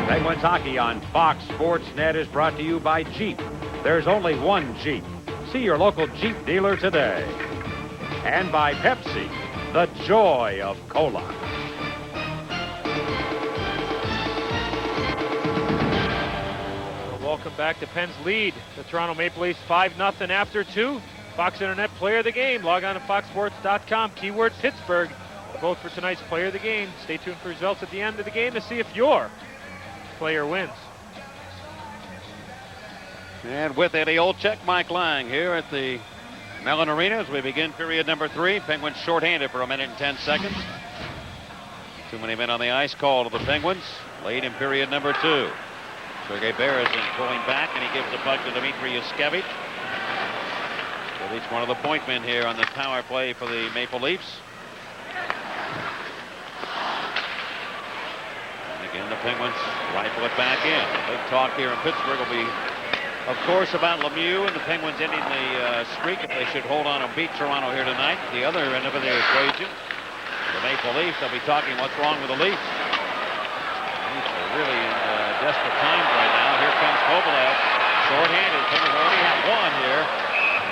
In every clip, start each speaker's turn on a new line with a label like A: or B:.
A: Penguins hockey on Fox Sports Net is brought to you by Jeep. There's only one Jeep. See your local Jeep dealer today. And by Pepsi, the joy of cola.
B: Welcome back to Penn's lead. The Toronto Maple Leafs 5-0 after 2. Fox Internet Player of the Game. Log on to foxsports.com. Keyword Pittsburgh. Vote for tonight's Player of the Game. Stay tuned for results at the end of the game to see if your player wins.
C: And with Eddie Olczyk, Mike Lang here at the Mellon Arena as we begin period number 3. Penguins shorthanded for a minute and 10 seconds. Too many men on the ice call to the Penguins. Late in period number 2. Sergei Berezin pulling back, and he gives the puck to Dmitry Yushkevich. Yushkevich, one of the point men here on the power play for the Maple Leafs. And again, the Penguins rifle it back in. The big talk here in Pittsburgh will be, of course, about Lemieux and the Penguins ending the streak if they should hold on and beat Toronto here tonight. The other end of the equation, the Maple Leafs, they'll be talking what's wrong with the Leafs. The Leafs are really in desperate times right now. Here comes Kovalev, shorthanded. Penguins already have one here.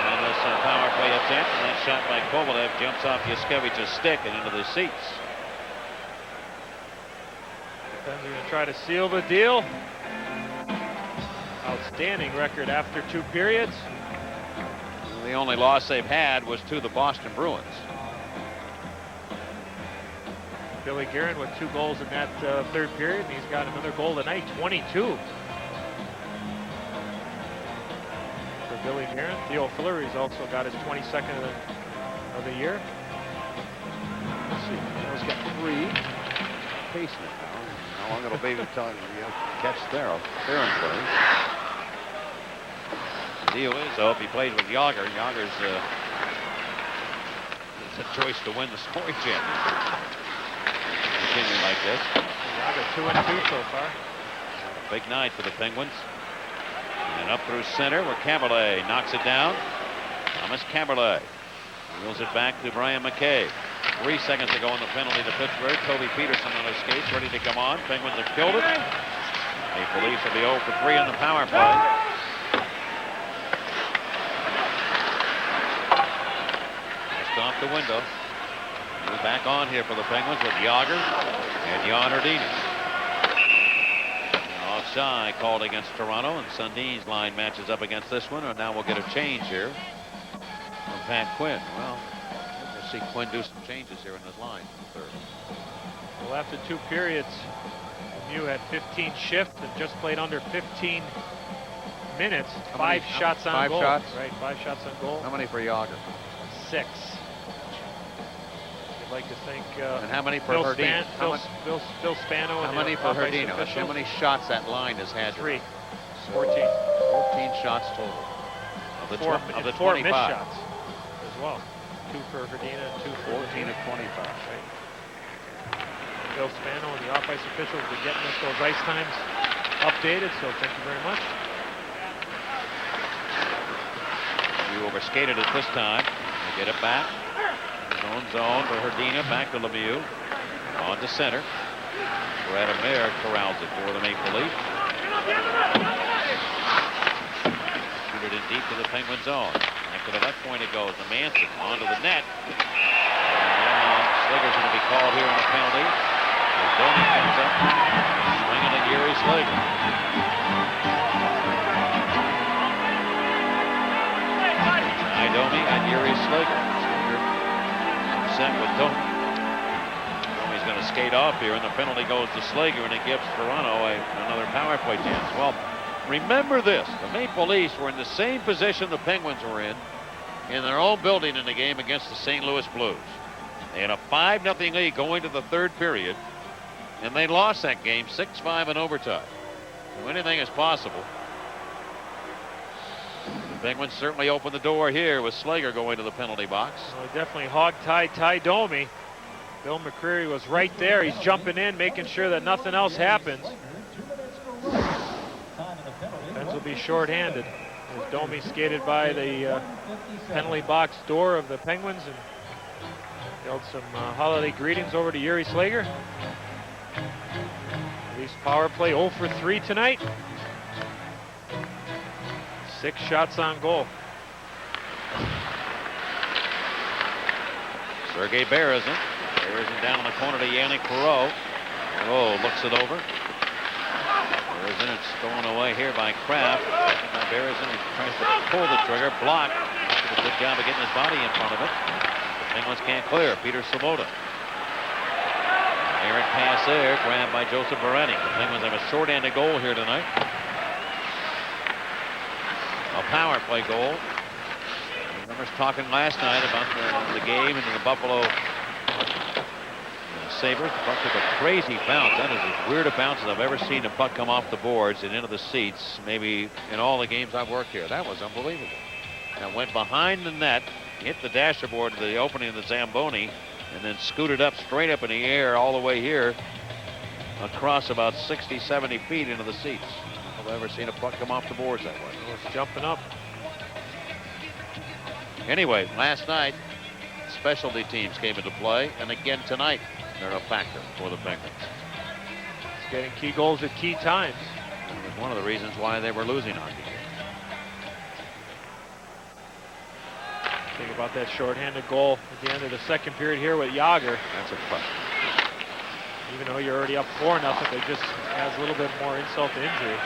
C: And this power play attempt, and that shot by Kovalev jumps off Yushkevich's stick and into the seats.
B: The Pens are going to try to seal the deal. Outstanding record after 2 periods.
C: The only loss they've had was to the Boston Bruins.
B: Billy Guerin with 2 goals in that third period, and he's got another goal tonight, 22. For Billy Guerin. Theo Fleury's also got his 22nd of the year. Let's see, he's got 3.
C: Pacing it now. How long it'll be until you catch Theron plays. The deal is, though, if he plays with Yager, Yager's it's a choice to win the scoring championship. Continue like this.
B: Yager 2-2 so far.
C: Big night for the Penguins. And up through center where Caberlet knocks it down. Thomas Caberlet wheels it back to Brian McCabe. 3 seconds to go in the penalty to Pittsburgh. Toby Peterson on his skates, ready to come on. Penguins have killed it. Maple Leafs will be 0 for 3 on the power play. Just off the window. We're back on here for the Penguins with Yager and Jan Hrdina. Offside called against Toronto, and Sundin's line matches up against this one, and now we'll get a change here from Pat Quinn. Well, we'll see Quinn do some changes here in his line.
B: Well, after 2 periods, Lemieux had 15 shifts and just played under 15 minutes. 5 shots on goal.
D: 5 shots?
B: Right, 5 shots on goal.
D: How many for Yager?
B: 6. I'd like to thank
D: and how many for
B: Phil
D: Hrdina?
B: Phil Spano.
D: How many for Hrdina? How many shots that line has had?
B: 3. 14.
D: 14 shots total.
C: Of the
B: 4
C: 25.
B: missed shots as well. 2 for Hrdina and 2 for
D: 14 of 25.
B: Right. Phil Spano and the off-ice officials are getting us those ice times updated, so thank you very much.
C: You overskated it this time. They get it back. Zone to Hrdina, back to Lemieux. On to center. Radomir corrals it for the Maple Leafs. Shoot it in deep to the Penguin zone. Back to the left point it goes. To Manson onto the net. And now Slager's going to be called here on a penalty. As Domi comes up, swinging at Yuri Slager. Domi and Yuri Slager. Set with Domi. Domi's going to skate off here, and the penalty goes to Slager, and it gives Toronto another power play chance. Well, remember this. The Maple Leafs were in the same position the Penguins were in their own building in the game against the St. Louis Blues. They had a 5-0 lead going to the third period, and they lost that game 6-5 in overtime. So anything is possible. The Penguins certainly opened the door here with Slager going to the penalty box.
B: Well, definitely hog-tied Ty Domi. Bill McCreary was right there. He's jumping in, making sure that nothing else happens. Pens will be shorthanded as Domi skated by the penalty box door of the Penguins and yelled some holiday greetings over to Yuri Slager. Leafs power play 0 for 3 tonight. 6 shots on goal.
C: Sergei Berezin. Berezin down in the corner to Yannick Perreault. Perreault looks it over. Berezin, it's stolen away here by Kraft. By Berezin, he tries to pull the trigger. Blocked. Did a good job of getting his body in front of it. The Penguins can't clear. Peter Svoboda. Errant pass there, grabbed by Joseph Beretti. The Penguins have a short-handed goal here tonight. A power play goal. I remember us talking last night about the game and the Buffalo Sabres. The puck took a crazy bounce. That is as weird a bounce as I've ever seen a puck come off the boards and into the seats, maybe in all the games I've worked here. That was unbelievable. And it went behind the net, hit the dashboard, the opening of the Zamboni, and then scooted up straight up in the air all the way here across about 60, 70 feet into the seats. I've ever seen a puck come off the boards that way.
B: It was jumping up.
C: Anyway, last night, specialty teams came into play, and again tonight, they're a factor for the Penguins.
B: It's getting key goals at key times.
C: And it was one of the reasons why they were losing hockey games.
B: Think about that shorthanded goal at the end of the second period here with Jágr.
C: That's a puck.
B: Even though you're already up 4-0, it just adds a little bit more insult to injury.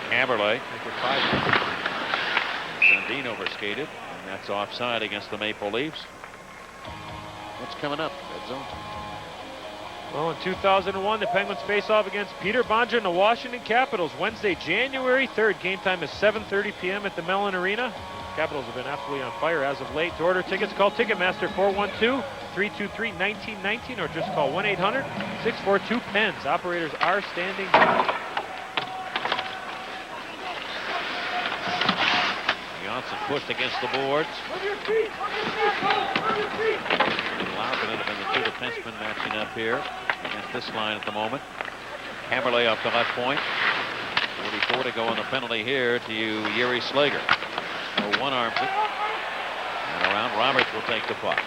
C: Hamberley.
B: Make it 5-0.
C: Sundin overskated, and that's offside against the Maple Leafs. What's coming up? Red zone.
B: Well, in 2001, the Penguins face off against Peter Bonja and the Washington Capitals. Wednesday, January 3rd. Game time is 7:30 p.m. at the Mellon Arena. Capitals have been absolutely on fire as of late. To order tickets, call Ticketmaster 412-323-1919 or just call 1-800-642-PENS. Operators are standing by.
C: Johnson pushed against the boards. Larkin have been the two defensemen matching up here against this line at the moment. Hamberley off the left point. 44 to go on the penalty here to Yuri Slager. So one-arms it. And around Roberts will take the puck.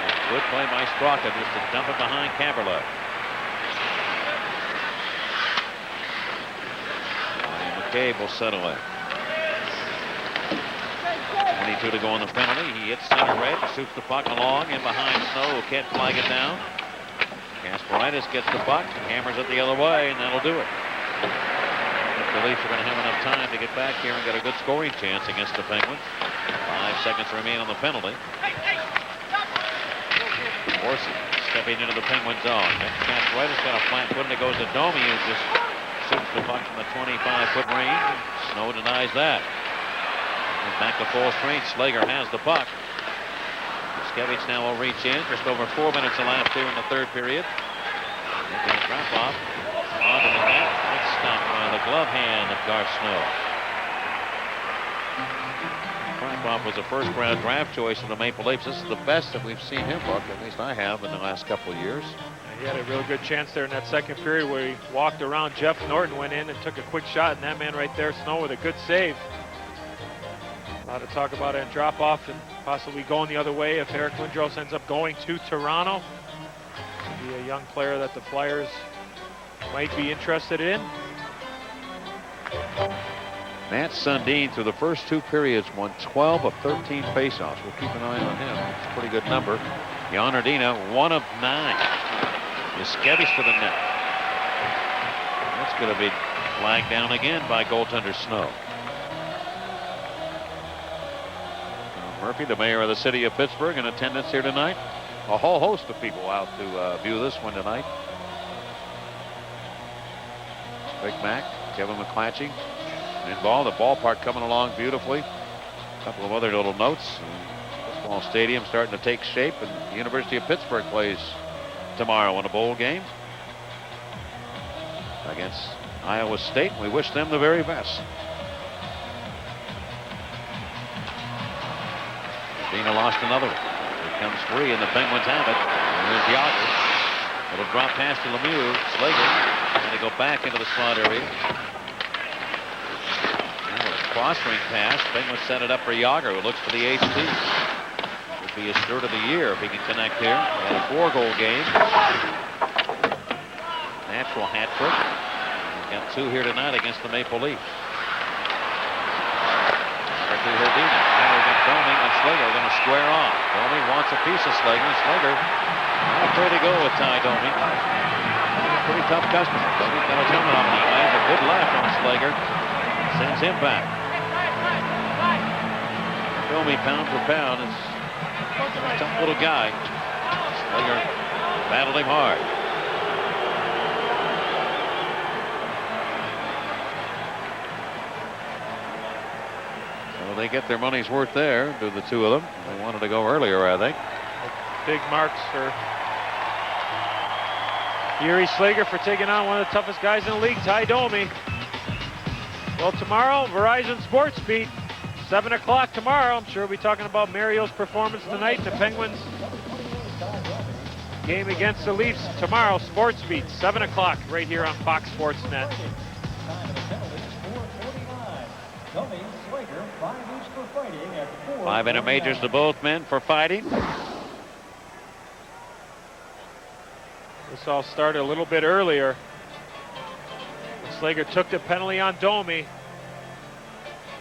C: And good play by Straka just to dump it behind Camberley. McCabe will settle it. 22 to go on the penalty. He hits center red, shoots the puck along and behind Snow. Can't flag it down. Kasparaitis gets the puck, hammers it the other way, and that'll do it. The Leafs are going to have enough time to get back here and get a good scoring chance against the Penguins. 5 seconds remain on the penalty. Orsi stepping into the Penguin zone. Kasparaitis got a flat foot and it goes to Domi, who just shoots the puck from the 25-foot range. Snow denies that. And back to full strength. Slager has the puck. Skevich now will reach in. Just over 4 minutes elapsed here in the third period. Making a drop off. Onto the net. That's stopped by the glove hand of Garth Snow. Krakoff was a first-round draft choice of the Maple Leafs. This is the best that we've seen him look, at least I have, in the last couple of years.
B: He had a real good chance there in that second period where he walked around. Jeff Norton went in and took a quick shot, and that man right there, Snow, with a good save. A lot of talk about it and drop off and possibly going the other way if Eric Lindros ends up going to Toronto. Be a young player that the Flyers might be interested in.
C: Matt Sundin, through the first 2 periods, won 12 of 13 faceoffs. We'll keep an eye on him. It's a pretty good number. Jan Ardina, 1 of 9. Skevich to the net. That's going to be flagged down again by goaltender Snow. Murphy, the mayor of the city of Pittsburgh, in attendance here tonight. A whole host of people out to view this one tonight. Big Mac, Kevin McClatchy involved. The ballpark coming along beautifully. A couple of other little notes. The small stadium starting to take shape, and the University of Pittsburgh plays tomorrow in a bowl game against Iowa State. We wish them the very best. Dina lost another one. Here comes 3, and the Penguins have it. And here's Jágr. It'll drop past to Lemieux. Slager trying to go back into the slot area. Now a cross-ring pass. Penguins set it up for Jágr, who looks for the HT. Would be his third of the year if he can connect here. He had a 4-goal game. Natural hat trick. He's got 2 here tonight against the Maple Leafs. To Herdina. Now we've got Domi and Slager going to square off. Domi wants a piece of Slager. Slager not afraid to go with Ty Domi. Pretty tough customer. Domi's got a helmet on that man. A good left on Slager. Sends him back. Domi, pound for pound, is a tough little guy. Slager battled him hard. They get their money's worth there, do the two of them. They wanted to go earlier, I think.
B: Big marks for Yuri Slager for taking on one of the toughest guys in the league, Ty Domi. Well, tomorrow, Verizon Sports Beat, 7 o'clock tomorrow. I'm sure we'll be talking about Mario's performance tonight and the Penguins game against the Leafs tomorrow. Sports Beat, 7 o'clock, right here on Fox Sports Net.
C: 5 inner majors to both men for fighting.
B: This all started a little bit earlier. Slager took the penalty on Domi. It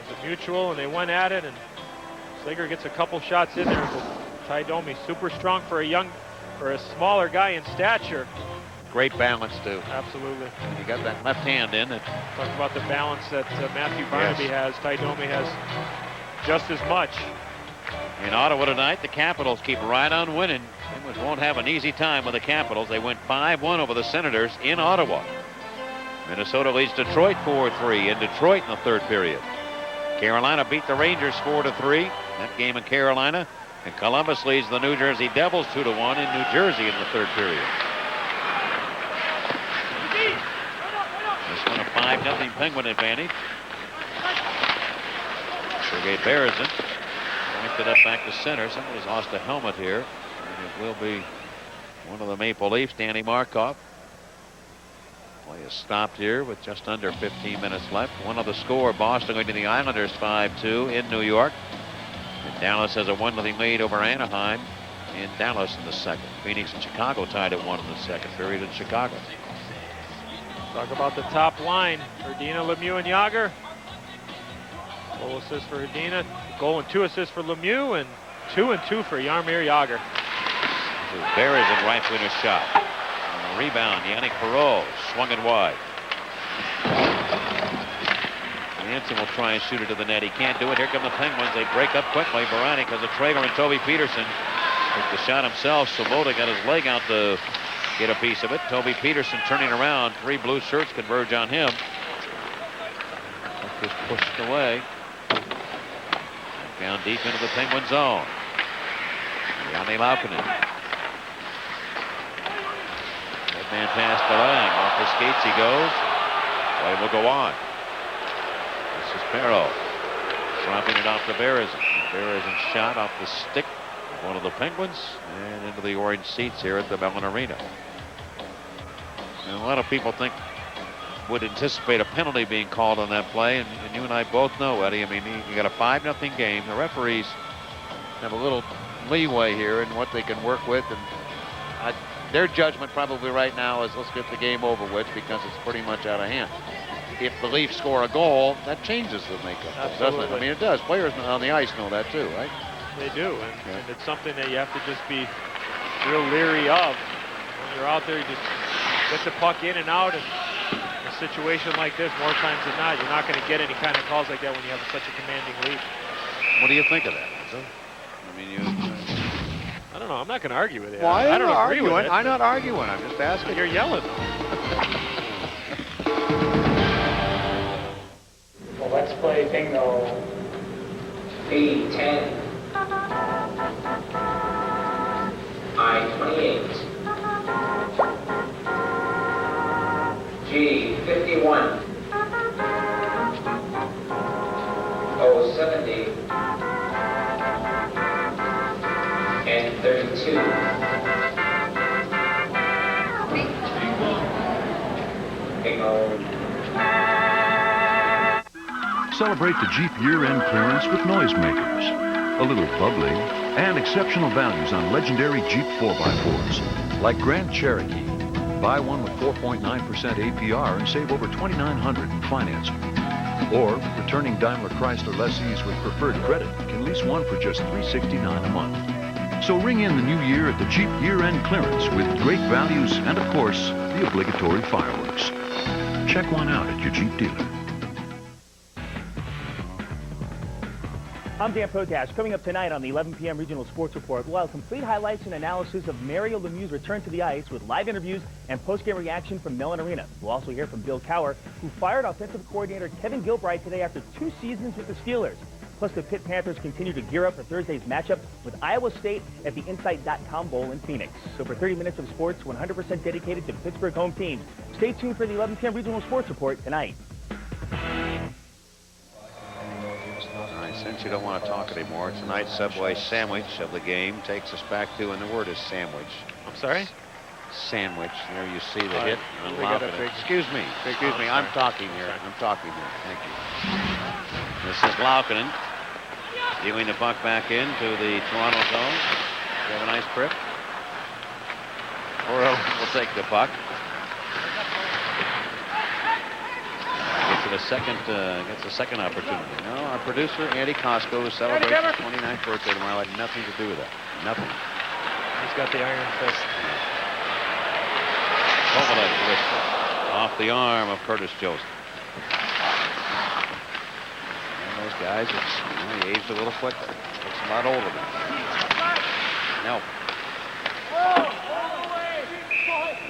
B: was a mutual, and they went at it, and Slager gets a couple shots in there. But Ty Domi, super strong for a smaller guy in stature.
D: Great balance, too.
B: Absolutely.
D: You got that left hand in it.
B: Talk about the balance that Matthew Barnaby has. Ty Domi has just as much.
C: In Ottawa tonight, the Capitals keep right on winning. Penguins won't have an easy time with the Capitals. They went 5-1 over the Senators in Ottawa. Minnesota leads Detroit 4-3 in Detroit in the third period. Carolina beat the Rangers 4-3. That game in Carolina. And Columbus leads the New Jersey Devils 2-1 in New Jersey in the third period. This one a 5-0 Penguin advantage. Sergei Berezin pointed up back to center. Somebody's lost a helmet here. And it will be one of the Maple Leafs, Danny Markov. Play is stopped here with just under 15 minutes left. One of the score, Boston going to the Islanders 5-2 in New York. And Dallas has a 1-0 lead over Anaheim in Dallas in the second. Phoenix and Chicago tied at 1 in the second period in Chicago.
B: Talk about the top line. Herdina, Lemieux, and Yager. Goal assist for Herdina. Goal and 2 assists for Lemieux, and 2 and 2 for Jaromir Yager.
C: Berezin right winger shot. On the rebound, Yannick Perreault swung it wide. Hansen will try and shoot it to the net. He can't do it. Here come the Penguins. They break up quickly. Baranik has a Traeger and Toby Peterson. Took the shot himself. Svoboda got his leg out to get a piece of it. Toby Peterson turning around. 3 blue shirts converge on him. Just pushed away. Down deep into the Penguin zone. Janne Laukkonen. Man past the line. Off the skates he goes. Play will go on. This is Perreault. Dropping it off to Berezin. Berezin's shot off the stick of one of the Penguins and into the orange seats here at the Mellon Arena. And a lot of people would anticipate a penalty being called on that play, and you and I both know, Eddie. I mean, you got a 5-0 game. The referees have a little leeway here in what they can work with, and their judgment probably right now is let's get the game over with because it's pretty much out of hand. If the Leafs score a goal, that changes the makeup, doesn't it? I mean, it does. Players on the ice know that too, right?
B: They do, and it's something that you have to just be real leery of. When you're out there, you just get the puck in and out, and in a situation like this, more times than not, you're not going to get any kind of calls like that when you have such a commanding lead.
C: What do you think of that? I mean,
B: I don't know. I'm not going to argue with you.
D: Well,
B: I don't agree with it.
D: I'm not arguing. I'm just asking.
B: You're yelling.
E: Well, let's play bingo. B10. I-28. G51. O70. And 32. Bingo.
F: Celebrate the Jeep year-end clearance with noisemakers. A little bubbly and exceptional values on legendary Jeep 4x4s, like Grand Cherokee. Buy one with 4.9% APR and save over $2,900 in financing. Or, returning Daimler Chrysler lessees with preferred credit can lease one for just $369 a month. So ring in the new year at the Jeep year-end clearance with great values and, of course, the obligatory fireworks. Check one out at your Jeep dealer.
G: I'm Dan Potash. Coming up tonight on the 11 p.m. Regional Sports Report, we'll have complete highlights and analysis of Mario Lemieux's return to the ice with live interviews and post-game reaction from Mellon Arena. We'll also hear from Bill Cowher, who fired offensive coordinator Kevin Gilbride today after 2 seasons with the Steelers. Plus, the Pitt Panthers continue to gear up for Thursday's matchup with Iowa State at the Insight.com Bowl in Phoenix. So for 30 minutes of sports 100% dedicated to the Pittsburgh home team, stay tuned for the 11 p.m. Regional Sports Report tonight.
C: Since you don't want to talk anymore, tonight's Subway sandwich of the game takes us back to, and the word is sandwich.
B: I'm sorry?
C: Sandwich. There you see the hit.
D: we got a big-
C: Excuse me. Excuse me. I'm talking here. I'm talking here. Thank you. This is Laukkanen dealing the puck back into the Toronto zone. We have a nice grip. Oro will take the puck. Gets a second opportunity. No, our producer, Andy Costco, is celebrating his 29th birthday tomorrow. Had nothing to do with that. Nothing.
B: He's got the iron fist.
C: Kovalev twisted off the arm of Curtis Joseph. And those guys, he aged a little quicker. Looks a lot older than no.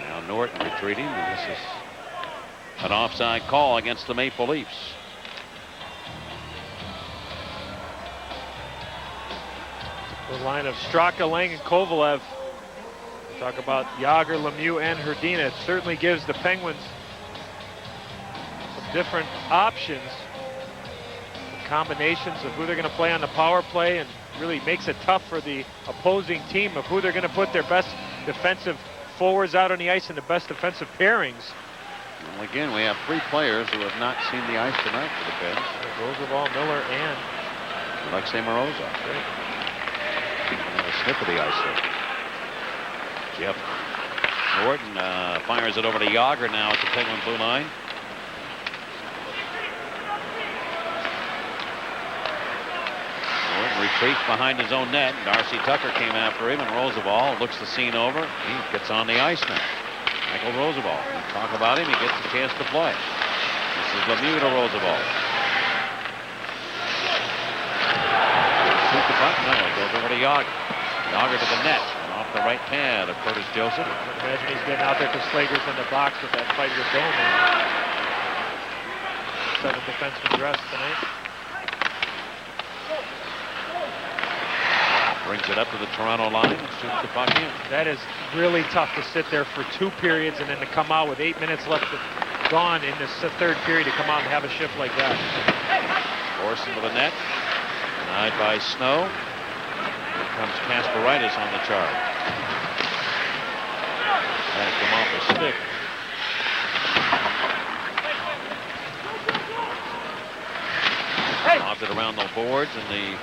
C: Now Norton retreating, and this is an offside call against the Maple Leafs.
B: The line of Straka, Lang, and Kovalev. Talk about Yager, Lemieux, and Hrdina. It certainly gives the Penguins some different options, combinations of who they're going to play on the power play, and really makes it tough for the opposing team of who they're going to put their best defensive forwards out on the ice and the best defensive pairings.
C: Well, again, we have 3 players who have not seen the ice tonight for the Pens.
B: Roosevelt, Miller, and
C: Alexei Morozov. A sniff of the ice there. Jeff Norton fires it over to Yager now at the Penguin blue line. Norton retreats behind his own net. Darcy Tucker came after him, and Roosevelt looks the scene over. He gets on the ice now. Michael Roosevelt. We talk about him. He gets a chance to play. This is Lemieux to Roosevelt. Shoot the puck. No, it goes over to Yager. Yager to the net. And off the right pad of Curtis Joseph.
B: I imagine he's getting out there because Slager's in the box with that fight with Bowman. 7 defensemen dressed tonight.
C: Brings it up to the Toronto line and shoots the puck in.
B: That is really tough to sit there for 2 periods and then to come out with 8 minutes left gone in this 3rd period to come out and have a shift like that.
C: Forced into the net. Denied by Snow. Here comes Kasparaitis on the charge. That come off a stick. Lobbed it around the boards, and the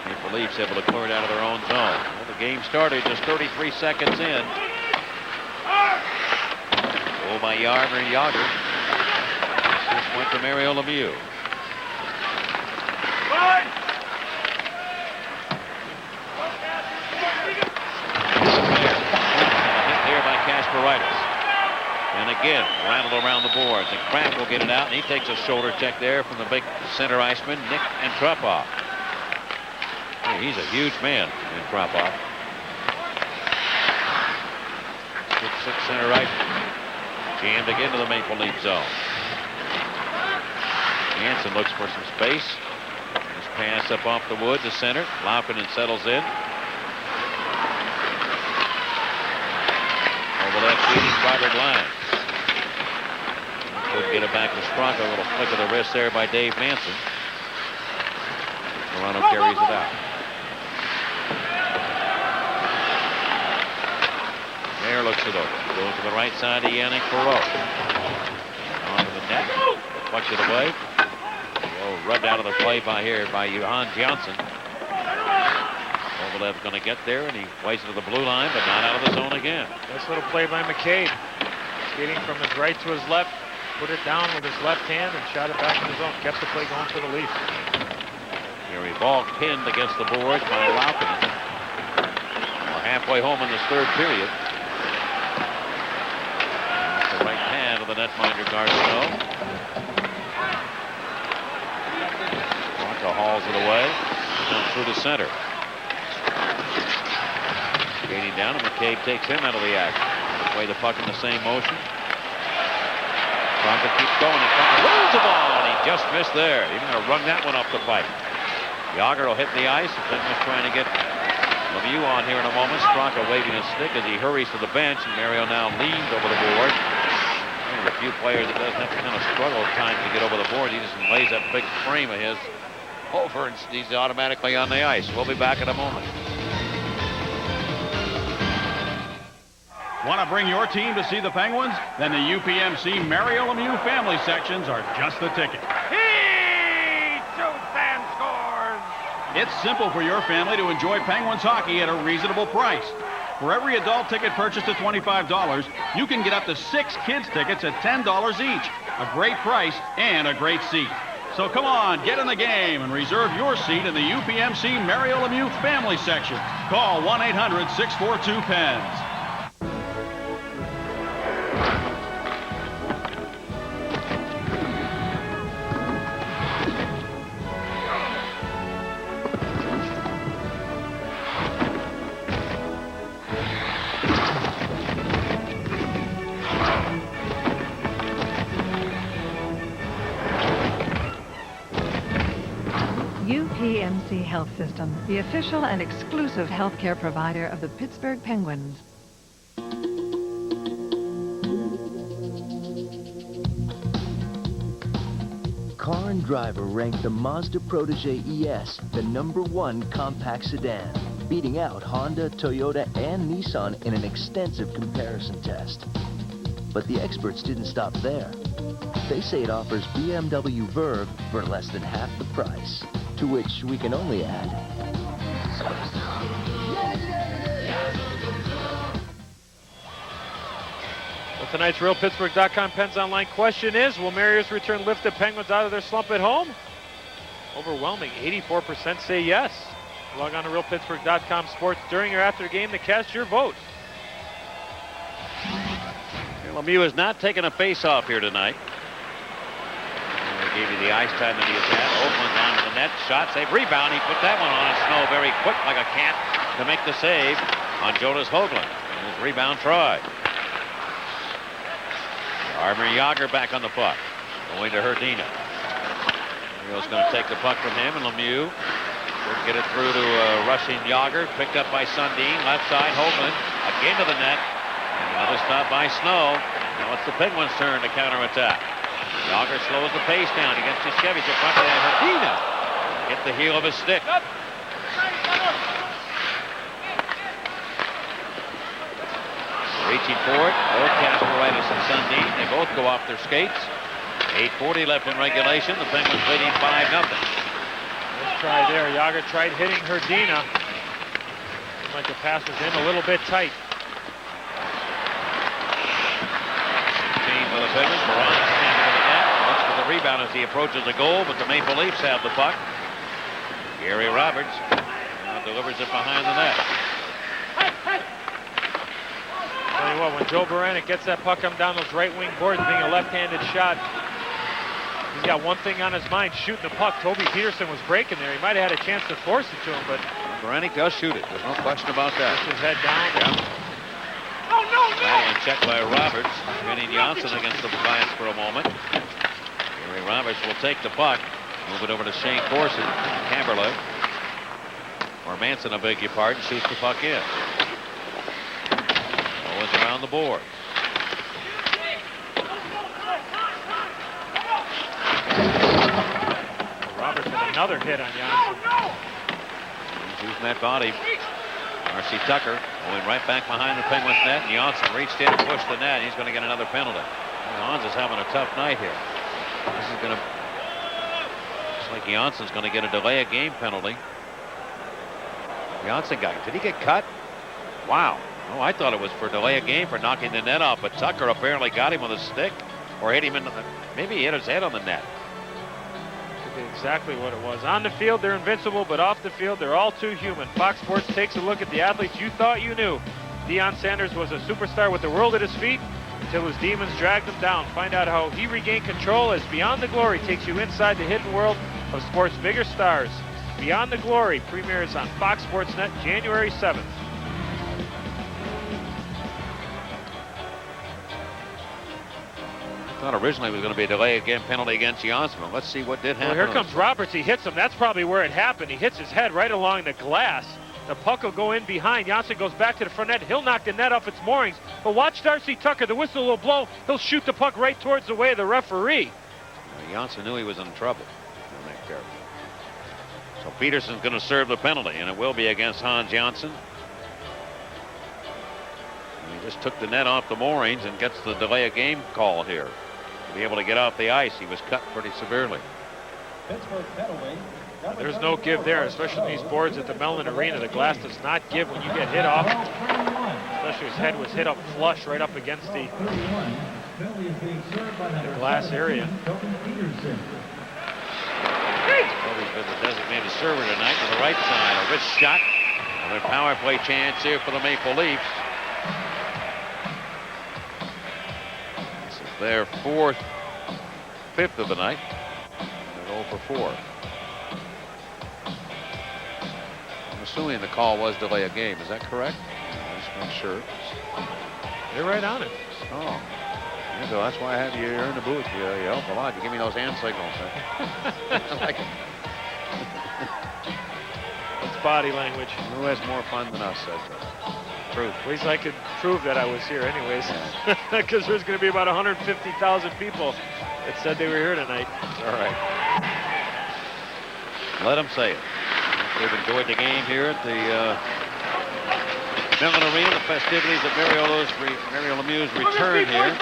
C: Maple Leafs able to clear it out of their own zone. Well, the game started just 33 seconds in. Goal by Yager. This went to Mario Lemieux. Hit there by Kasparaitis. And again, rattled around the boards. And Crack will get it out, and he takes a shoulder check there from the big center iceman, Nick Antropov. Hey, he's a huge man, Antropov. 6'6" center iceman. Jammed again to the Maple Leaf zone. Jansen looks for some space. His pass up off the wood to center. Laukkanen settles in. Over that shooting Robert line. Couldn't get it back to Straka. A little flick of the wrist there by Dave Manson. Toronto carries it out. Mayer looks it over. Goes to the right side to Yannick Perreault. Onto the net. Pucks it away. Rubbed out of the play by Johan Johnson. Ovalev's going to get there, and he waits to the blue line, but not out of the zone again.
B: Nice little play by McCabe. Skating from his right to his left, put it down with his left hand and shot it back in the zone. Kept the play going for the Leafs.
C: Gary ball pinned against the boards by Laukkonen. We're halfway home in this third period. The right hand of the netminder Garceau. Bronco hauls it away. Comes through the center. Skating down, and McCabe takes him out of the action. Play the puck in the same motion. Bronco keeps going, and Bronco rolls the ball, and he just missed there. He's going to run that one off the pipe. Yager will hit the ice. Penguins trying to get Lemieux on here in a moment. Bronco waving his stick as he hurries to the bench, and Mario now leans over the board. One of the few players that doesn't have to kind of struggle at times to get over the board. He just lays that big frame of his over, and he's automatically on the ice. We'll be back in a moment.
H: Want to bring your team to see the Penguins? Then the UPMC Mario Lemieux family sections are just the ticket.
B: He shoots and scores!
H: It's simple for your family to enjoy Penguins hockey at a reasonable price. For every adult ticket purchased at $25, you can get up to 6 kids tickets at $10 each. A great price and a great seat. So come on, get in the game and reserve your seat in the UPMC Mario Lemieux family section. Call 1-800-642-PENS.
I: UPMC Health System, the official and exclusive healthcare provider of the Pittsburgh Penguins.
J: Car and Driver ranked the Mazda Protege ES the #1 compact sedan, beating out Honda, Toyota, and Nissan in an extensive comparison test. But the experts didn't stop there. They say it offers BMW Verve for less than half the price. To which we can only add.
B: Well, tonight's RealPittsburgh.com Pens Online question is, will Mario's return lift the Penguins out of their slump at home? Overwhelming, 84% say yes. Log on to RealPittsburgh.com Sports during or after the game to cast your vote.
C: Lemieux has not taken a face-off here tonight. Gave you the ice time that he has had. Oakland's onto the net. Shot, save, rebound. He put that one on his snow very quick like a cat to make the save on Jonas Höglund. And his rebound try. Armer Yager back on the puck. Going to Herdina. Mario's going to take the puck from him, and Lemieux will get it through to rushing Yager. Picked up by Sundin. Left side, Höglund. Again to the net. And another stop by Snow. Now it's the Penguins' turn to counterattack. Yager slows the pace down against Tischkevich in front of Herdina. Hit the heel of his stick. Reaching for it. Both Kasparaitis and Sundin. They both go off their skates. 8:40 left in regulation. The Penguins leading 5-0.
B: Nice try there. Yager tried hitting Herdina. Seemed like the pass was in a little bit tight.
C: For the Penguins, Moroni standing in the net. Looks for the rebound as he approaches the goal, but the Maple Leafs have the puck. Gary Roberts now delivers it behind the net.
B: Tell you what, when Joe Baranek gets that puck come down those right wing boards, being a left-handed shot, he's got one thing on his mind, shooting the puck. Toby Peterson was breaking there. He might have had a chance to force it to him, but
C: Baranek does shoot it. There's no question about that.
B: puts his head down.
C: Yeah. And checked by Roberts. Vinny Johnson against the Giants for a moment. Gary Roberts will take the puck. Move it over to Shane Corson. Camberley. Or Manson, I beg your pardon, shoots the puck in. Owens around the board.
B: Roberts had another hit on Johnson.
C: He's using that body. R.C. Tucker going right back behind the Penguins net. Johnson reached in and pushed the net. He's going to get another penalty. Hans is having a tough night here. This is going to... Looks like Johnson's going to get a delay of game penalty. Janssen did he get cut? Wow. Oh, I thought it was for delay of game for knocking the net off, but Tucker apparently got him with a stick or hit him in the, maybe he hit his head on the net.
B: Could be exactly what it was. On the field, they're invincible, but off the field, they're all too human. Fox Sports takes a look at the athletes you thought you knew. Deion Sanders was a superstar with the world at his feet until his demons dragged him down. Find out how he regained control as Beyond the Glory takes you inside the hidden world of sports' bigger stars. Beyond the Glory premieres on Fox Sports Net January 7th.
C: I thought originally it was going to be a delay again penalty against Janssen. Let's see what did happen.
B: Well, here comes Roberts. He hits him. That's probably where it happened. He hits his head right along the glass. The puck will go in behind. Janssen goes back to the front net. He'll knock the net off its moorings. But watch Darcy Tucker. The whistle will blow. He'll shoot the puck right towards the way of the referee.
C: Janssen knew he was in trouble. So Peterson's going to serve the penalty, and it will be against Hans Janssen. He just took the net off the moorings and gets the delay of game call here. To be able to get off the ice, he was cut pretty severely.
B: There's no give there, especially these boards at the Mellon Arena. The glass does not give when you get hit off. Especially his head was hit up flush right up against the glass area.
C: He's been the designated server tonight to the right side. A wrist shot. Another power play chance here for the Maple Leafs. This is their fifth of the night. They're 0 for 4. I'm assuming the call was delay of game. Is that correct? Just make sure.
B: You're right on it.
C: Oh. Yeah, so that's why I have you here in the booth. You help a lot. You give me those hand signals. I like it.
B: It's body language.
C: Who has more fun than us, says Truth.
B: At least I could prove that I was here anyways. Because there's going to be about 150,000 people that said they were here tonight.
C: All right. Let them say it. They've enjoyed the game here at the Mellon Arena. The festivities of Mario Lemieux's return here.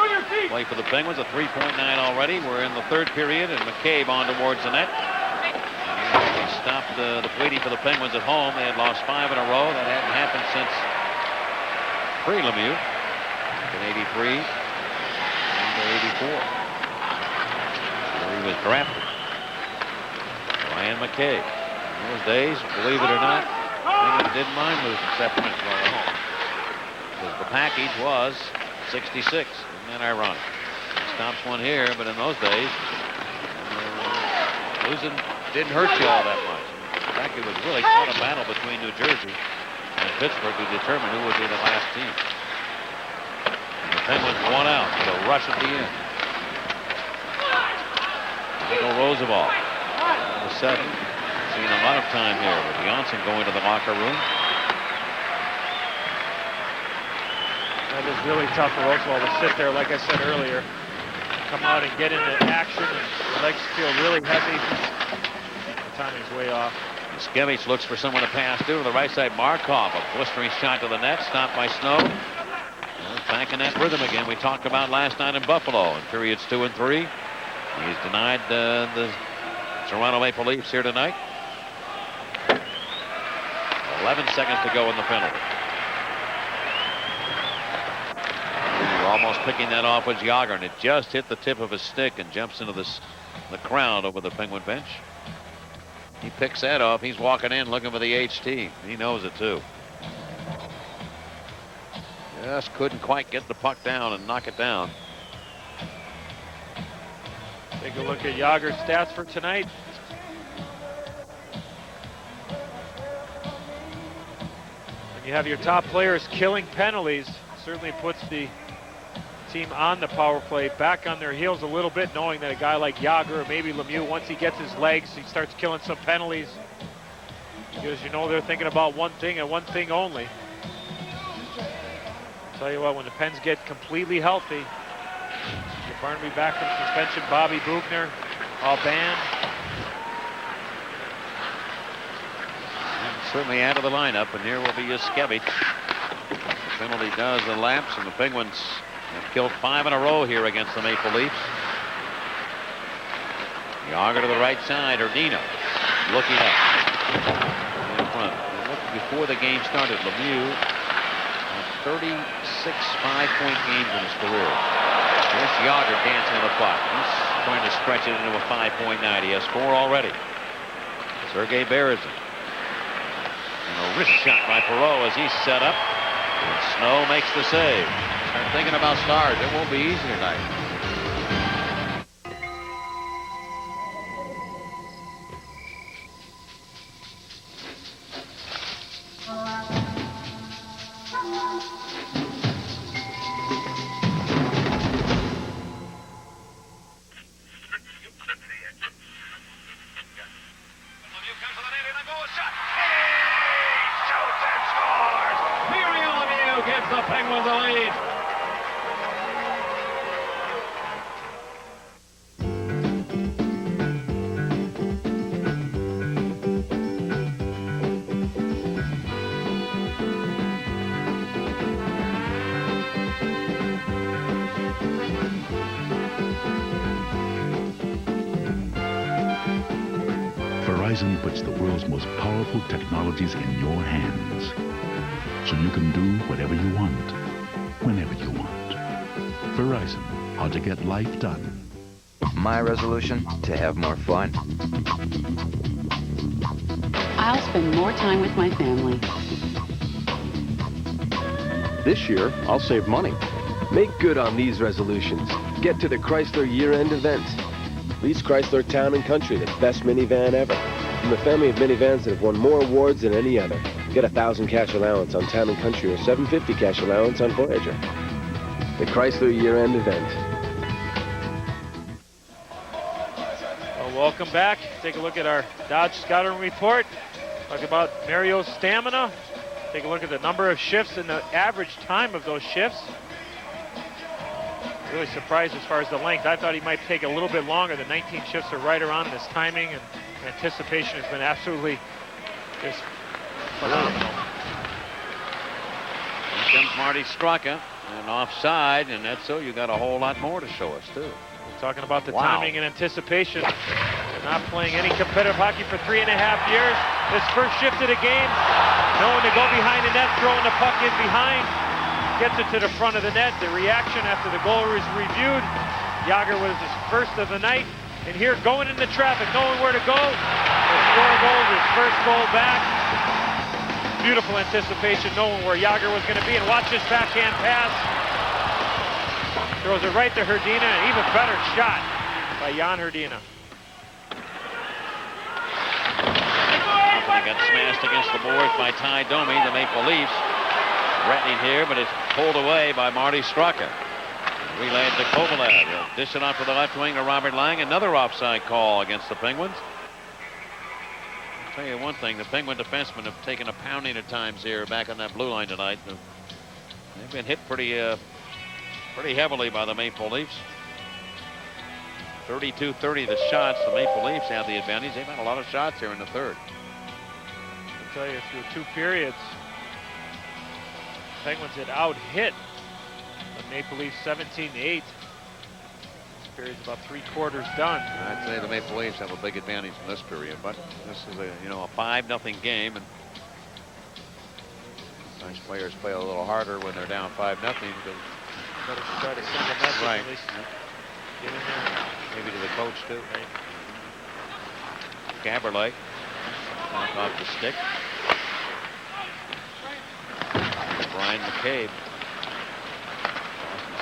C: Play for the Penguins, a 3-point night already. We're in the third period, and McCabe on towards the net. They stopped the bleeding for the Penguins at home. They had lost 5 in a row. That hadn't happened since pre-Lemieux in 83 and 84. Where he was drafted. Ryan McCabe. In those days, believe it or not, Penguins didn't mind losing 7 in a row at home. Because the package was 66. Isn't that ironic? He stops one here, but in those days, losing didn't hurt you all that much. In fact, it was really quite a battle between New Jersey and Pittsburgh to determine who would be the last team. And the Penguins won out, so rush at the end. Michael Roosevelt, the 7. Seeing a lot of time here with Janssen going to the locker room.
B: That is really tough for Roosevelt to sit there, like I said earlier. Come out and get into action, and the legs feel really heavy. The timing's way off.
C: Skevich looks for someone to pass to the right side. Markov, a blistering shot to the net, stopped by Snow. Back in that rhythm again we talked about last night in Buffalo in periods 2 and 3. He's denied the Toronto Maple Leafs here tonight. 11 seconds to go in the penalty. Almost picking that off was Yager, and it just hit the tip of his stick and jumps into the crowd over the Penguin bench. He picks that off. He's walking in looking for the HT. He knows it too. Just couldn't quite get the puck down and knock it down.
B: Take a look at Yager's stats for tonight. When you have your top players killing penalties, certainly puts the team on the power play back on their heels a little bit, knowing that a guy like Yager or maybe Lemieux, once he gets his legs, he starts killing some penalties. Because you know they're thinking about one thing and one thing only. I'll tell you what, when the Pens get completely healthy, get Barnaby back from suspension, Bobby Buchner, all banned.
C: And certainly out of the lineup, and here will be Yuskevich. The penalty does elapse, and the Penguins have killed 5 in a row here against the Maple Leafs. Yager to the right side, Erdino looking up in front. It looked before the game started. Lemieux had 36 5-point games in his career. Here's Yager dancing on the clock. He's trying to stretch it into a 5-point night. He has 4 already. Sergei Berezin. And a wrist shot by Perot as he's set up. And Snow makes the save.
D: Start thinking about stars. It won't be easy tonight.
K: Verizon puts the world's most powerful technologies in your hands, so you can do whatever you want, whenever you want. Verizon, how to get life done.
L: My resolution? To have more fun.
M: I'll spend more time with my family.
N: This year, I'll save money. Make good on these resolutions. Get to the Chrysler year-end event. Lease Chrysler Town & Country, the best minivan ever. From a family of minivans that have won more awards than any other. Get $1,000 cash allowance on Town & Country or $750 cash allowance on Voyager. The Chrysler year-end event.
B: Well, welcome back. Take a look at our Dodge Scouting report. Talk about Mario's stamina. Take a look at the number of shifts and the average time of those shifts. Really surprised as far as the length. I thought he might take a little bit longer. The 19 shifts are right around his timing, and anticipation has been absolutely just phenomenal.
C: Here comes Marty Straka, and offside, and that's so you got a whole lot more to show us too.
B: We're talking about the timing and anticipation. They're not playing any competitive hockey for 3.5 years. This first shift of the game, knowing to go behind the net, throwing the puck in behind. Gets it to the front of the net. The reaction after the goal was reviewed. Yager was his first of the night. And here, going into traffic, knowing where to go. The score goals, his first goal back. Beautiful anticipation, knowing where Yager was going to be. And watch this backhand pass. Throws it right to Hrdina. An even better shot by Jan Hrdina.
C: He got smashed against the boards by Ty Domi, the Maple Leafs. Threatening here, but it's pulled away by Marty Straka. Relayed to Kovalev. He'll dish it out to the left wing to Robert Lang. Another offside call against the Penguins. I'll tell you one thing, the Penguin defensemen have taken a pounding at times here back on that blue line tonight. They've been hit pretty heavily by the Maple Leafs. 32-30 the shots. The Maple Leafs have the advantage. They've had a lot of shots here in the third.
B: I'll tell you, through 2 periods, Penguins had out-hit the Maple Leafs 17-8. This period's about 3/4 done.
C: I'd say the Maple Leafs have a big advantage in this period, but this is a 5-0 game, and nice players play a little harder when they're down 5-0 because
B: better try to send a message.
C: Right.
B: At least get in there.
C: Maybe to the coach too. Right. Gaberley knock off the stick. Brian McCabe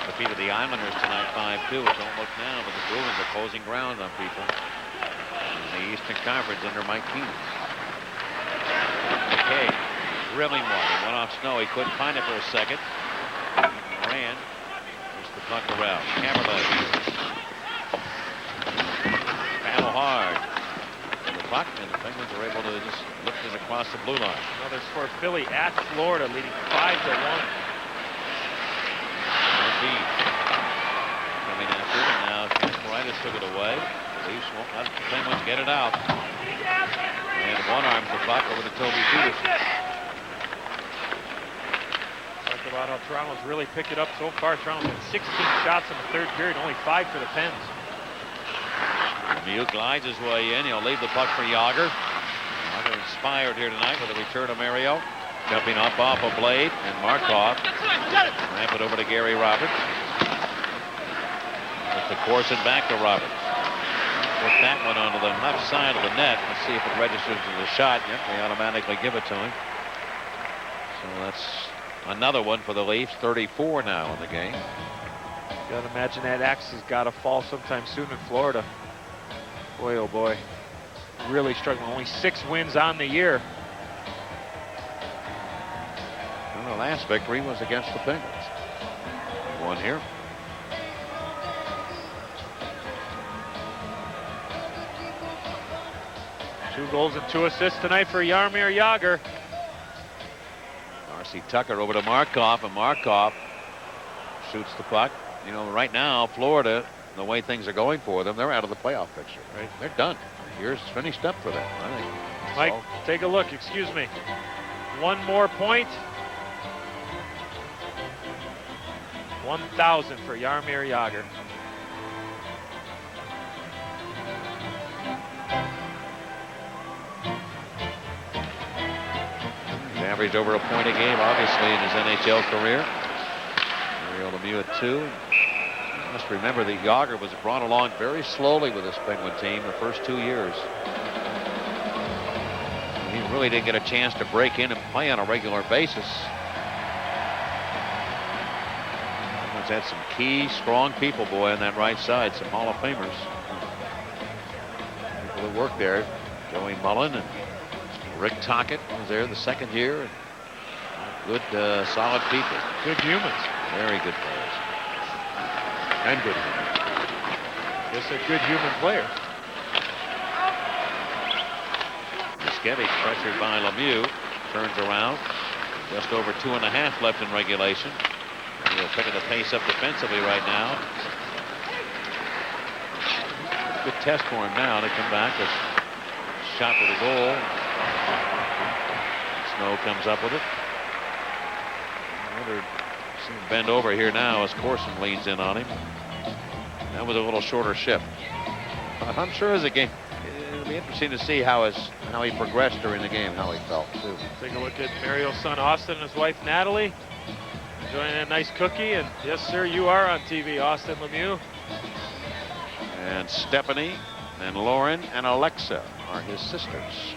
C: defeated the Islanders tonight 5-2. It don't look now, but the Bruins are closing ground on people in the Eastern Conference under Mike Keenan. McCabe drilling one. He went off Snow. He couldn't find it for a second. Ran. Pushed the puck around. Gaberley. Battle hard. The puck, and the Penguins are able to just lift it across the blue line.
B: Another score. Philly at Florida, leading 5-1.
C: Coming after it, and now Kasparaitis took it away. The Leafs won't let the Penguins get it out. And one arms the puck over to Toby Peterson.
B: Talked about how Toronto's really picked it up so far. Toronto's had 16 shots in the third period, only 5 for the Pens.
C: Lemieux glides his way in. He'll leave the puck for Yager. Yager inspired here tonight with a return of Mario. Jumping up off a blade, and Markov ramp it over to Gary Roberts. With the Corson back to Roberts. Put that one onto the left side of the net. Let's see if it registers as a shot. Yep, they automatically give it to him. So that's another one for the Leafs. 34 now in the game.
B: Got to imagine that axe has got to fall sometime soon in Florida. Boy, oh boy. Really struggling. Only 6 wins on the year.
C: Well, the last victory was against the Penguins. One here.
B: Two goals and 2 assists tonight for Jaromir Jagr.
C: R.C. Tucker over to Markov, and Markov shoots the puck. You know, right now, Florida, the way things are going for them, they're out of the playoff picture. Right? They're done. The year's finished up for them, I think.
B: Mike,
C: So,
B: take a look. Excuse me. One more point. 1,000 for Jaromir Jagr.
C: he's averaged over a point a game, obviously, in his NHL career. Mario Lemieux at 2. You must remember that Jagr was brought along very slowly with this Penguin team the first 2 years. He really didn't get a chance to break in and play on a regular basis. Penguins had some key, strong people, boy, on that right side. Some Hall of Famers. People that worked there. Joey Mullen and Rick Tocchet was there the second year. And good, solid people.
B: Good humans.
C: Very good players. And good humans.
B: Just a good human player.
C: Miskevich pressured by Lemieux. Turns around. Just over 2.5 left in regulation. He'll pick the pace up defensively right now. Good test for him now to come back. A shot for the goal. Snow comes up with it. Another bend over here now as Corson leans in on him. That was a little shorter shift. I'm sure as a game, it'll be interesting to see how he progressed during the game, how he felt too.
B: Take a look at Mario's son Austin and his wife Natalie. Enjoying a nice cookie, and yes sir, you are on TV, Austin Lemieux.
C: And Stephanie and Lauren and Alexa are his sisters.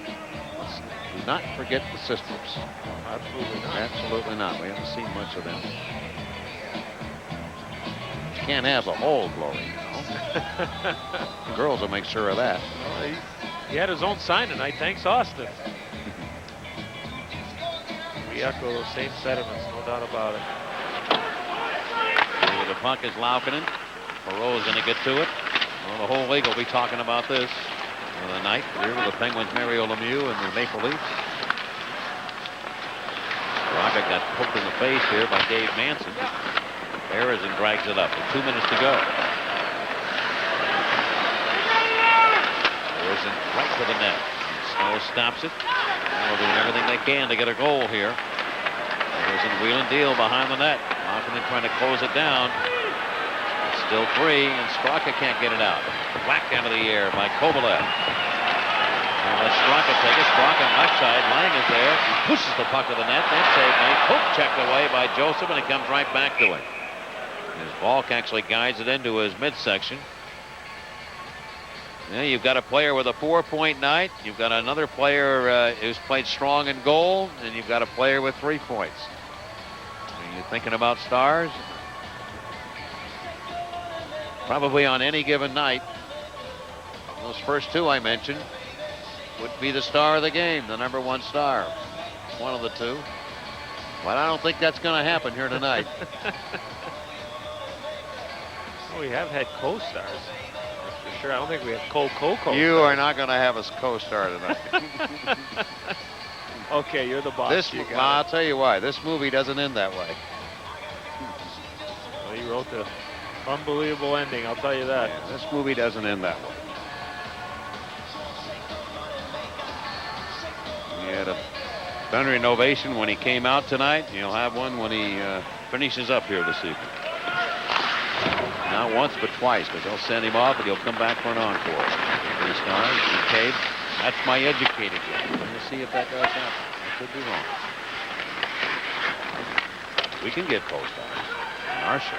C: Do not forget the sisters.
B: Absolutely not.
C: Absolutely not. We haven't seen much of them. You can't have the whole glory, you know. The girls will make sure of that.
B: Well, he had his own sign tonight. Thanks, Austin. We echo those same sentiments, no doubt about it.
C: The puck is Laukkanen. Perreault is going to get to it. Well, the whole league will be talking about this for the night here with the Penguins, Mario Lemieux, and the Maple Leafs. Rocket got poked in the face here by Dave Manson. Harrison drags it up with 2 minutes to go. Harrison right to the net. Snow stops it. Now they're doing everything they can to get a goal here. Harrison wheel and deal behind the net. Laukkanen trying to close it down. It's still free, and Straka can't get it out. Whacked out of the air by Kovalev. And let Straka take it. Straka on left side. Lang is there. He pushes the puck to the net. That save made. Poke checked away by Joseph, and it comes right back to him. His Valk actually guides it into his midsection. Yeah, you've got a player with a 4-point night. You've got another player who's played strong in goal, and you've got a player with 3 points. Are you thinking about stars? Probably on any given night, those first 2 I mentioned would be the star of the game, the #1 star. One of the 2. But I don't think that's going to happen here tonight.
B: Well, we have had co-stars. For sure, I don't think we have co-co-co.
C: You are not going to have us co-star tonight.
B: Okay, you're the boss.
C: I'll tell you why. This movie doesn't end that way.
B: Well, you wrote the unbelievable ending, I'll tell you that.
C: Yeah, this movie doesn't end that way. He had a thundering ovation when he came out tonight. He'll have one when he finishes up here this evening. Not once, but twice, because they'll send him off and he'll come back for an encore. 3 stars, McCabe. That's my educated guess. We'll see if that does happen. I could be wrong. We can get co-stars in our show.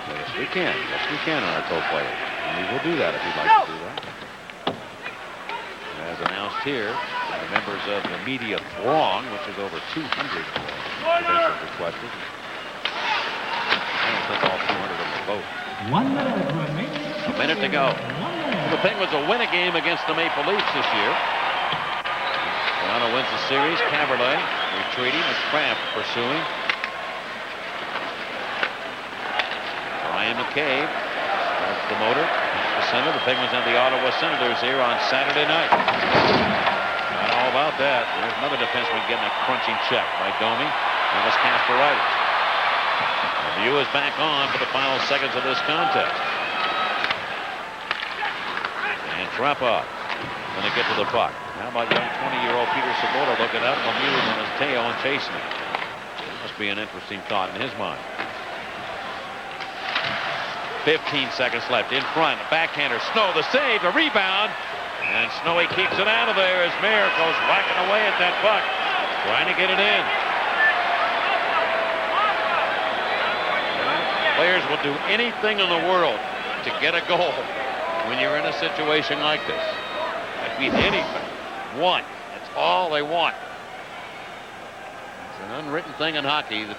C: Yes, we can. Yes, we can on our co-players. And we will do that if you'd like to do that. As announced here, by members of the media throng, which is over 200 credentials requested. I don't think all 200 of them will vote.
O: 1 minute remaining.
C: A minute to go. The Penguins will win a game against the Maple Leafs this year. Toronto wins the series. Caberlet retreating with Cramp pursuing. Ryan McCabe starts the motor. The center. The Penguins and the Ottawa Senators here on Saturday night. Not all about that. There's another defenseman getting a crunching check by Domi. That was Kasparaitis. Lemieux is back on for the final seconds of this contest. And Trapov going to get to the puck. How about young 20-year-old Peter Sabota looking up? Lemieux is on his tail and chasing him. Must be an interesting thought in his mind. 15 seconds left in front. Backhander Snow, the save, the rebound. And Snowy keeps it out of there as Mayer goes whacking away at that puck, trying to get it in. Players will do anything in the world to get a goal when you're in a situation like this. That means anything. One. That's all they want. It's an unwritten thing in hockey that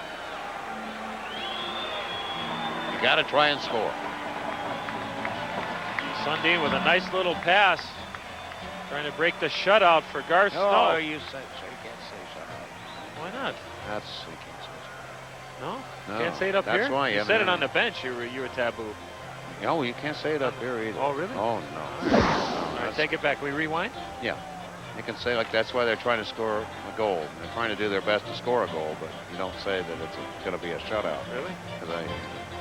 C: you got to try and score.
B: Sundin with a nice little pass, trying to break the shutout for Gar Snow.
C: Oh, you can't say shutout.
B: Why not?
C: That's you can't say shutout.
B: No?
C: No,
B: Can't say it up
C: that's
B: here?
C: why
B: You said it on the bench. You were taboo.
C: No, you can't say it up here either.
B: Oh, really?
C: Oh, no.
B: All right, take it back. We rewind?
C: Yeah. You can say like that's why they're trying to score a goal. They're trying to do their best to score a goal, but you don't say that it's going to be a shutout.
B: Really?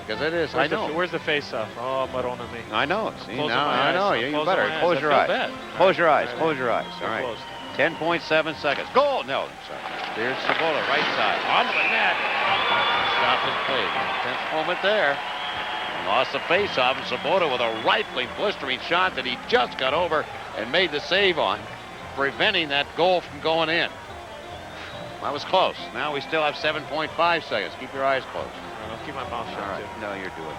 C: Because it is. I know.
B: Where's the face-off? Oh, Marona me.
C: I know. See,
B: Closing
C: now
B: my
C: I know.
B: eyes.
C: You better close your eyes. Close your eyes. Close your eyes. All right. 10.7 seconds. Goal. No. Sorry. There's Sabota, right side. On the net. Stopped his play. Tense moment there. Lost the face-off, and Sabota with a rifling, blistering shot that he just got over and made the save on, preventing that goal from going in. That was close. Now we still have 7.5 seconds. Keep your eyes closed.
B: I'll keep my mouth shut.
C: All right.
B: Too.
C: No, you're doing it.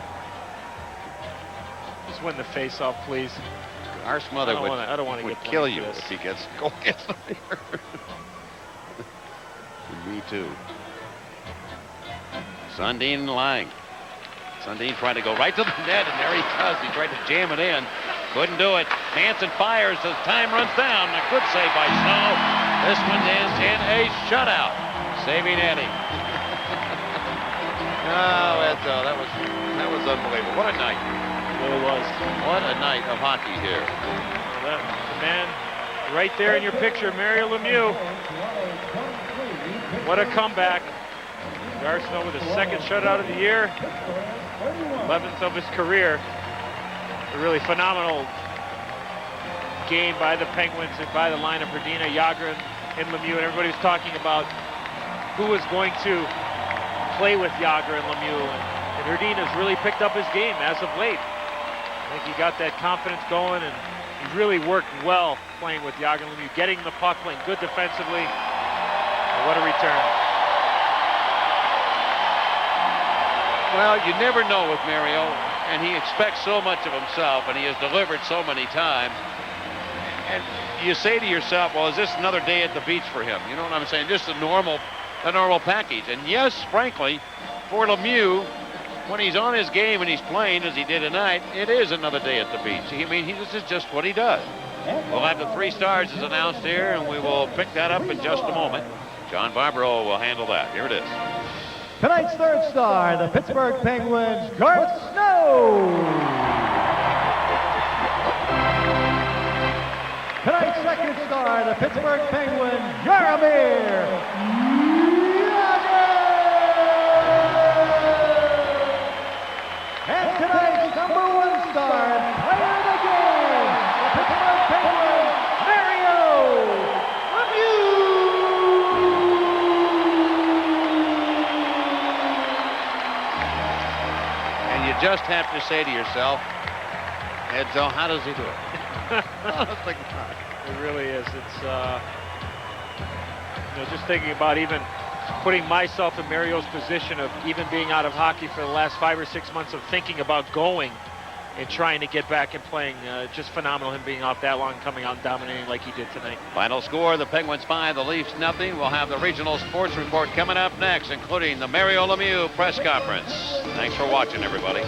B: Just win the face-off, please.
C: Our smother would kill you
B: this.
C: if he gets goal against the Me too. Sundin Lang. Sundin tried to go right to the net, and there he does. He tried to jam it in. Couldn't do it. Hansen fires as time runs down. A good save by Snow. This one ends in a shutout. Saving Eddie. That was unbelievable. What a night.
B: It really was.
C: What a night of hockey here.
B: The man right there in your picture, Mario Lemieux. What a comeback. Gar Snow with his second shutout of the year. 11th of his career. A really phenomenal game by the Penguins and by the line of Berdina, Jagr, and Lemieux. And everybody was talking about who was going to play with Jagr and Lemieux. And Berdina's really picked up his game as of late. I think he got that confidence going, and he really worked well playing with Jagr and Lemieux, getting the puck, playing good defensively. And what a return.
C: Well, you never know with Mario, and he expects so much of himself, and he has delivered so many times. And you say to yourself, well, is this another day at the beach for him? You know what I'm saying? Just a normal package. And yes, frankly, for Lemieux, when he's on his game and he's playing as he did tonight, it is another day at the beach. I mean, this is just what he does. We'll have the 3 stars as announced here, and we will pick that up in just a moment. John Barbaro will handle that. Here it is.
O: Tonight's 3rd star, the Pittsburgh Penguins, Garth Snow. Tonight's 2nd star, the Pittsburgh Penguins, Jaromir Jagr. And tonight's number 1 star, player of the game, the Pittsburgh Penguins, Mario Lemieux.
C: You just have to say to yourself, Edzo, how does he do it?
B: It really is. It's just thinking about even putting myself in Mario's position of even being out of hockey for the last 5 or 6 months, of thinking about going and trying to get back and playing. Just phenomenal, him being out that long, coming out and dominating like he did tonight.
C: Final score, the Penguins 5, the Leafs nothing. We'll have the regional sports report coming up next, including the Mario Lemieux press conference. Thanks for watching, everybody.